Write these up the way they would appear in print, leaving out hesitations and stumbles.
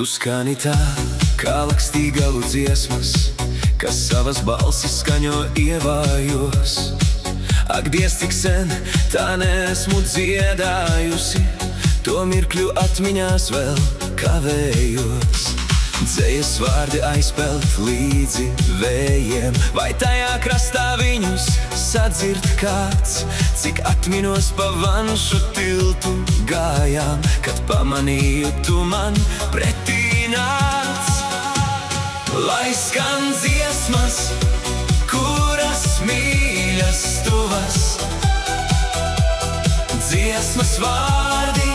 Tu skani tā, kā lakstīgalu dziesmas, kas savas balsis skaņo ievājos. Ak, Dievs, cik sen tā neesmu dziedājusi, to mirkļu atmiņās vēl kavējos. Dzejas vārdi aizpeld līdzi vējiem, vai tajā krastā viņus sadzird kāds, cik atminos pa Vanšu tiltu gājām, kad pamanīju tu man pretī nāc. Lai skan dziesmas, kuras mīļas tuvas, dziesmas vārdi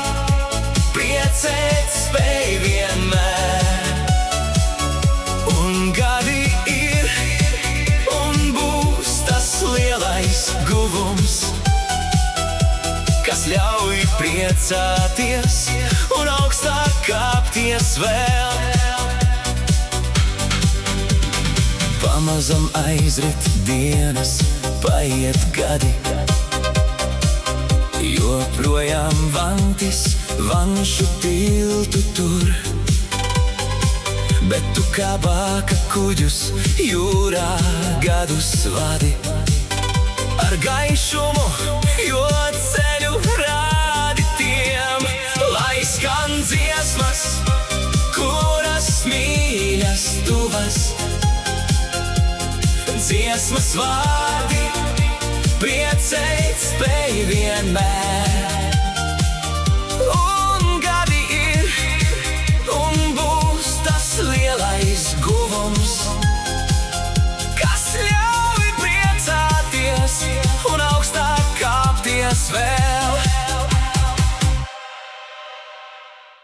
priecēt spēj vienmēr. Un gadi ir, un būs tas lielais guvums, kas ļauj priecāties un augstāk kāpties vēl. Pamazam aizrit dienas, paiet gadi, joprojām vantis Vanšu tiltu tur. Bet tu kā bāka kuģus jūrā gadus vadi ar gaišumu, jo ceļu rādi tiem. Lai skan dziesmas, kuras mīļas tuvas, dziesmas vārdi priecēt spēj vienmēr. Un gadi ir, un būs tas lielais guvums, kas ļauj priecāties un augstāk kāpties vēl.